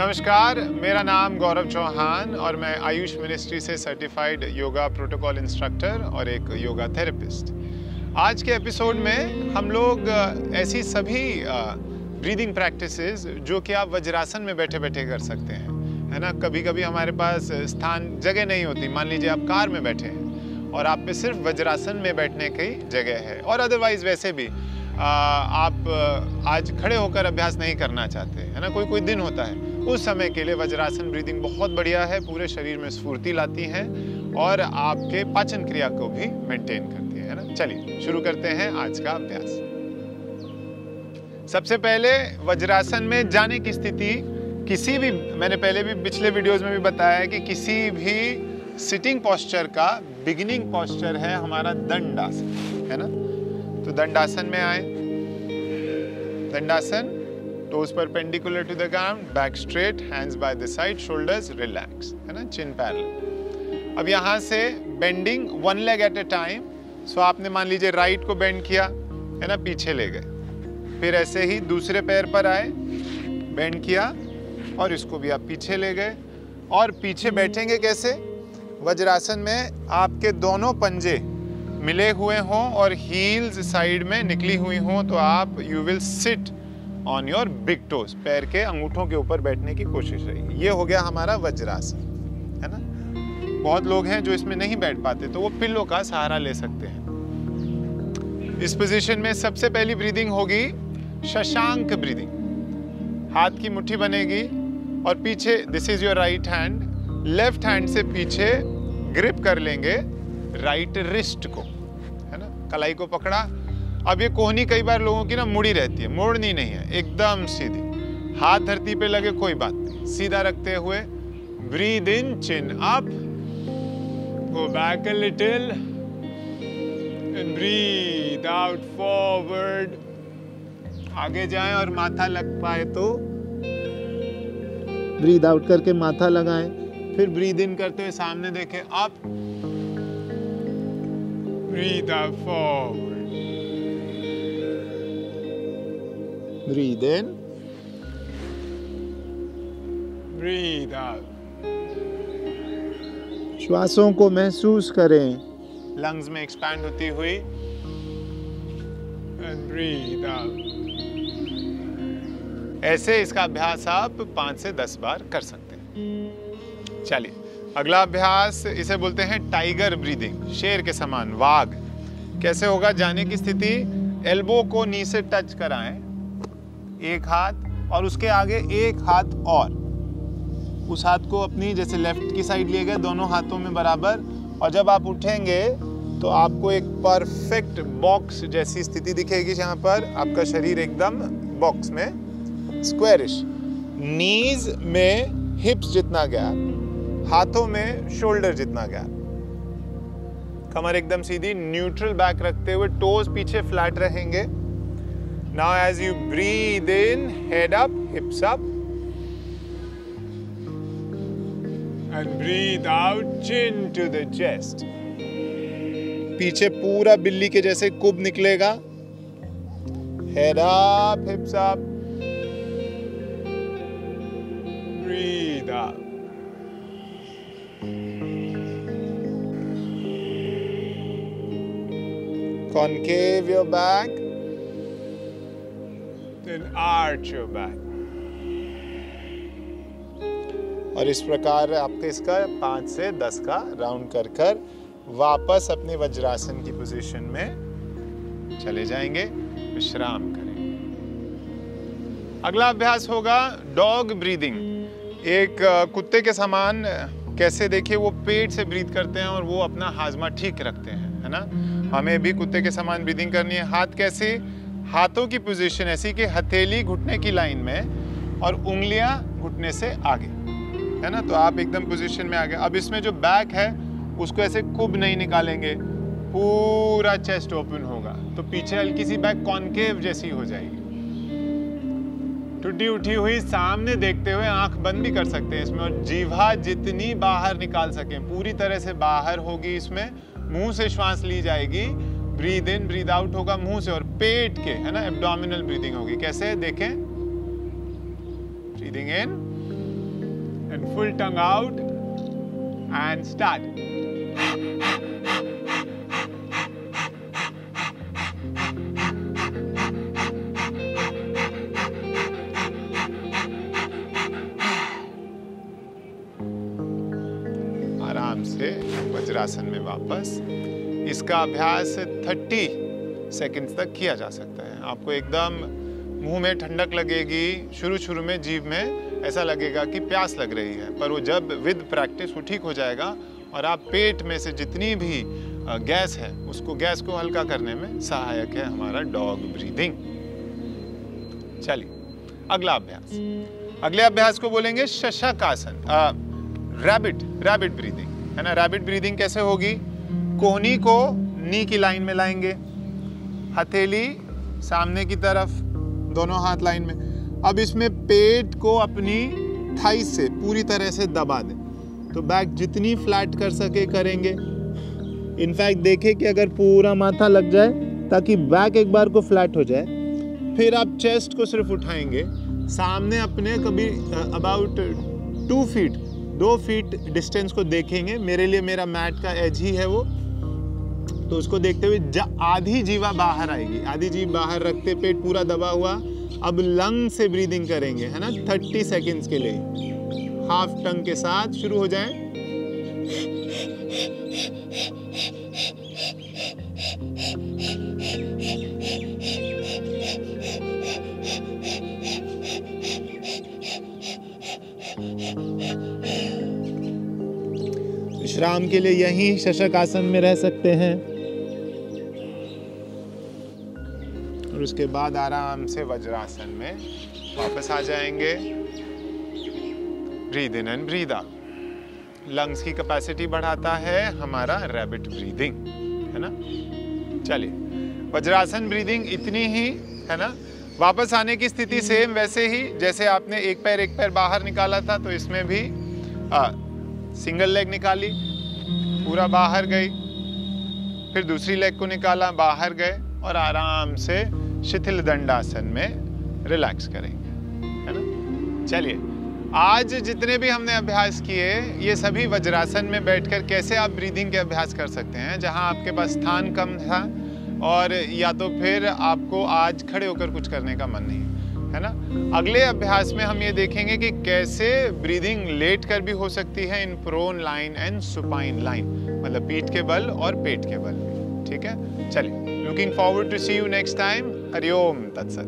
नमस्कार, मेरा नाम गौरव चौहान और मैं आयुष मिनिस्ट्री से सर्टिफाइड योगा प्रोटोकॉल इंस्ट्रक्टर और एक योगा थेरेपिस्ट। आज के एपिसोड में हम लोग ऐसी सभी ब्रीदिंग प्रैक्टिसेस जो कि आप वज्रासन में बैठे बैठे कर सकते हैं, है ना। कभी कभी हमारे पास जगह नहीं होती। मान लीजिए आप कार में बैठे हैं और आप पे सिर्फ वज्रासन में बैठने की जगह है, और अदरवाइज वैसे भी आप आज खड़े होकर अभ्यास नहीं करना चाहते, है ना। कोई दिन होता है, उस समय के लिए वज्रासन ब्रीदिंग बहुत बढ़िया है। पूरे शरीर में स्फूर्ति लाती है और आपके पाचन क्रिया को भी मेंटेन करती है ना। चलिए शुरू करते हैं आज का अभ्यास। सबसे पहले वज्रासन में जाने की स्थिति किसी भी, मैंने पहले भी पिछले वीडियोस में भी बताया है कि किसी भी सिटिंग पोस्चर का बिगिनिंग पोस्चर है हमारा दंडासन, है ना। तो दंडासन में आए। दंडासन, toes perpendicular to the ground, back straight, hands by the side, shoulders relax, है ना, chin parallel। अब यहाँ से bending one leg at a time. So आपने मान लीजिए राइट को बेंड किया, है ना, पीछे ले गए। फिर ऐसे ही दूसरे पैर पर आए, बेंड किया और इसको भी आप पीछे ले गए। और पीछे बैठेंगे कैसे? वज्रासन में आपके दोनों पंजे मिले हुए हों और हील्स साइड में निकली हुई हों, तो आप you will sit on your big toes, पैर के अंगूठों के ऊपर बैठने की कोशिश रही। ये हो गया हमारा वज्रासन, है ना। बहुत लोग हैं जो इसमें नहीं बैठ पाते, तो वो पिल्लो का सहारा ले सकते हैं। इस पोजीशन में सबसे पहली ब्रीदिंग होगी शशांक ब्रीदिंग। हाथ की मुट्ठी बनेगी और पीछे, this is your right hand, left hand से पीछे ग्रिप कर लेंगे राइट रिस्ट को, है ना, कलाई को पकड़ा। अब ये कोहनी कई बार लोगों की ना मुड़ी रहती है, मोड़नी नहीं है, एकदम सीधी। हाथ धरती पे लगे, कोई बात नहीं, सीधा रखते हुए breathe in, chin up, go back a little and breathe out forward. आगे जाएं और माथा लग पाए तो ब्रीद आउट करके माथा लगाएं। फिर ब्रीद इन करते हुए सामने देखें, up, breathe out forward, breathe in, breathe out। श्वासों को महसूस करें, लंग्स में एक्सपैंड होती हुई, and breathe out। ऐसे इसका अभ्यास आप 5 से 10 बार कर सकते हैं। चलिए अगला अभ्यास, इसे बोलते हैं टाइगर ब्रीदिंग, शेर के समान, वाघ। कैसे होगा? जाने की स्थिति, एल्बो को नी से टच कराएं, एक हाथ और उसके आगे एक हाथ, और उस हाथ को अपनी जैसे लेफ्ट की साइड लिए गए, दोनों हाथों में बराबर। और जब आप उठेंगे तो आपको एक परफेक्ट बॉक्स जैसी स्थिति दिखेगी, जहां पर आपका शरीर एकदम बॉक्स में स्क्वायरिश, नीज में हिप्स जितना गैप, हाथों में शोल्डर जितना गैप, कमर एकदम सीधी, न्यूट्रल बैक रखते हुए, टोज पीछे फ्लैट रहेंगे। Now as you breathe in, head up, hips up, and breathe out, chin to the chest। पीछे पूरा बिल्ली के जैसे कुब निकलेगा, head up, hips up, breathe out। Concave your back, then arch your back। और इस प्रकार आपके इसका 5 से 10 का राउंड कर कर वापस अपने वज्रासन की पोजीशन में चले जाएंगे, विश्राम करें। अगला अभ्यास होगा डॉग ब्रीदिंग। एक कुत्ते के समान, कैसे? देखिए, वो पेट से ब्रीथ करते हैं और वो अपना हाजमा ठीक रखते हैं, है ना। हमें भी कुत्ते के समान ब्रीदिंग करनी है। हाथ कैसे? हाथों की पोजीशन ऐसी कि हथेली घुटने की लाइन में और उंगलियां घुटने से आगे, है ना। तो आप एकदम पोजीशन में आ गए। अब इसमें जो बैक है उसको ऐसे कुब नहीं निकालेंगे, पूरा चेस्ट ओपन होगा, तो पीछे हल्की सी बैक कॉनकेव जैसी हो जाएगी। टूटी उठी हुई सामने देखते हुए आंख बंद भी कर सकते हैं इसमें, और जीवा जितनी बाहर निकाल सकें पूरी तरह से बाहर होगी। इसमें मुंह से श्वास ली जाएगी, ब्रीद इन ब्रीद आउट होगा मुंह से, और पेट के, है ना, एब्डोमिनल ब्रीदिंग होगी। कैसे? देखें, breathing in, and full tongue out and start. आराम से वज्रासन में वापस। इसका अभ्यास 30 सेकंड्स तक किया जा सकता है। आपको एकदम मुंह में ठंडक लगेगी, शुरू में जीभ में ऐसा लगेगा कि प्यास लग रही है, पर वो जब विद प्रैक्टिस वो ठीक हो जाएगा और आप पेट में से जितनी भी गैस है उसको गैस को हल्का करने में सहायक है हमारा डॉग ब्रीदिंग। चलिए अगला अभ्यास। अगले अभ्यास को बोलेंगे शशकासन, रैबिट ब्रीदिंग, है ना। रैबिट ब्रीदिंग कैसे होगी? कोहनी को नी की लाइन में लाएंगे, हथेली सामने की तरफ, दोनों हाथ लाइन में। अब इसमें पेट को अपनी थाई से पूरी तरह से दबा दें, तो बैक जितनी फ्लैट कर सके करेंगे। इनफैक्ट देखें कि अगर पूरा माथा लग जाए ताकि बैक एक बार को फ्लैट हो जाए। फिर आप चेस्ट को सिर्फ उठाएंगे, सामने अपने कभी अबाउट 2 फीट डिस्टेंस को देखेंगे। मेरे लिए मेरा मैट का एज ही है वो, तो उसको देखते हुए आधी जीवा बाहर आएगी, आधी जीभ बाहर रखते, पेट पूरा दबा हुआ। अब लंग से ब्रीदिंग करेंगे, है ना, 30 सेकंड्स के लिए। हाफ टंग के साथ शुरू हो जाए। विश्राम के लिए यहीं शशक आसन में रह सकते हैं और उसके बाद आराम से वज्रासन में वापस आ जाएंगे। Breathe in and breathe out. Lungs की कैपेसिटी बढ़ाता है हमारा रैबिट ब्रीदिंग, है ना। चलिए वज्रासन ब्रीदिंग इतनी ही, है ना। वापस आने की स्थिति सेम वैसे ही जैसे आपने एक पैर बाहर निकाला था, तो इसमें भी सिंगल लेग निकाली, पूरा बाहर गई, फिर दूसरी लेग को निकाला, बाहर गए और आराम से शिथिल दंडासन में रिलैक्स करेंगे, है ना। चलिए आज जितने भी हमने अभ्यास किए ये सभी वज्रासन में बैठकर कैसे आप ब्रीदिंग के अभ्यास कर सकते हैं, जहां आपके पास स्थान कम था और या तो फिर आपको आज खड़े होकर कुछ करने का मन नहीं, है ना। अगले अभ्यास में हम ये देखेंगे कि कैसे ब्रीदिंग लेट कर भी हो सकती है in prone line and supine line, मतलब पीठ के बल और पेट के बल। ठीक है, चलिए looking forward to see you next time. Hari Om तत्सत।